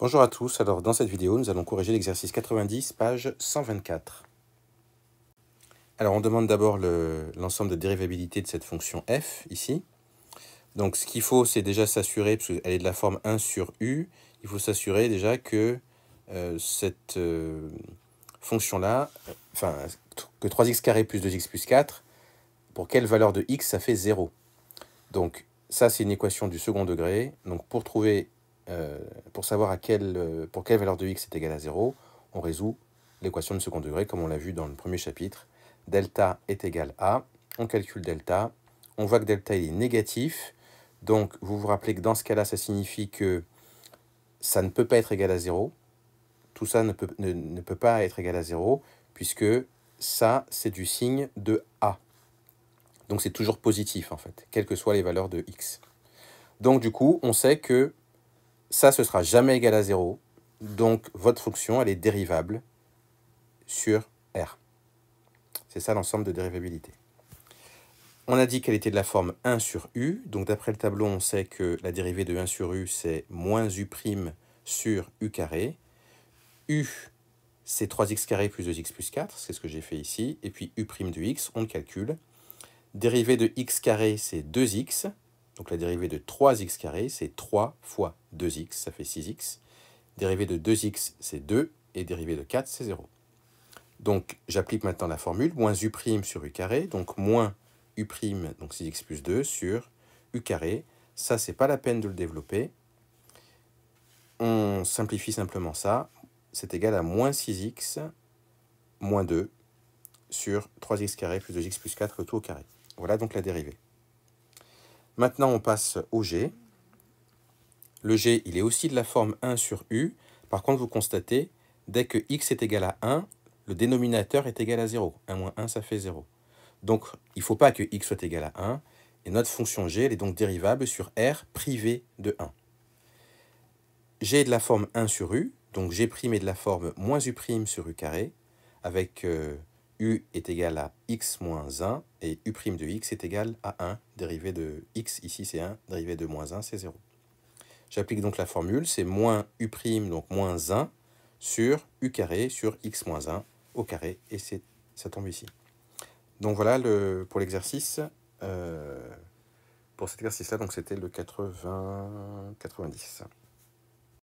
Bonjour à tous, alors dans cette vidéo nous allons corriger l'exercice 90, page 124. Alors on demande d'abord l'ensemble de dérivabilité de cette fonction f ici. Donc ce qu'il faut c'est déjà s'assurer, parce qu'elle est de la forme 1 sur u, il faut s'assurer déjà que cette fonction-là, que 3x carré plus 2x plus 4, pour quelle valeur de x ça fait 0. Donc ça c'est une équation du second degré, donc pour savoir pour quelle valeur de x est égal à 0, on résout l'équation de second degré comme on l'a vu dans le premier chapitre. Delta est égal à, on calcule delta, on voit que delta est négatif, donc vous vous rappelez que dans ce cas-là, ça signifie que ça ne peut pas être égal à 0, tout ça ne peut pas être égal à 0, puisque ça c'est du signe de A. Donc c'est toujours positif en fait, quelles que soient les valeurs de x. Donc du coup, on sait que ça, ce sera jamais égal à 0. Donc, votre fonction, elle est dérivable sur R. C'est ça l'ensemble de dérivabilité. On a dit qu'elle était de la forme 1 sur U. Donc, d'après le tableau, on sait que la dérivée de 1 sur U, c'est moins U' sur U carré. U, c'est 3x carré plus 2x plus 4. C'est ce que j'ai fait ici. Et puis U' de x, on le calcule. Dérivée de x carré, c'est 2x. Donc la dérivée de 3x carré, c'est 3 fois 2x, ça fait 6x. Dérivée de 2x, c'est 2, et dérivée de 4, c'est 0. Donc j'applique maintenant la formule, moins u' sur u carré, donc moins u', donc 6x plus 2, sur u carré. Ça, c'est pas la peine de le développer. On simplifie simplement ça. C'est égal à moins 6x, moins 2, sur 3x carré plus 2x plus 4, le tout au carré. Voilà donc la dérivée. Maintenant, on passe au g. Le g, il est aussi de la forme 1 sur u. Par contre, vous constatez, dès que x est égal à 1, le dénominateur est égal à 0. 1 moins 1, ça fait 0. Donc, il ne faut pas que x soit égal à 1. Et notre fonction g, elle est donc dérivable sur r privé de 1. G est de la forme 1 sur u. Donc, g' est de la forme moins u' sur u carré, avec u est égal à x moins 1, et u' de x est égal à 1. Dérivée de x, ici c'est 1, dérivée de moins 1, c'est 0. J'applique donc la formule, c'est moins u', donc moins 1, sur u carré, sur x moins 1 au carré, et ça tombe ici. Donc voilà pour l'exercice, pour cet exercice-là, donc c'était le 90.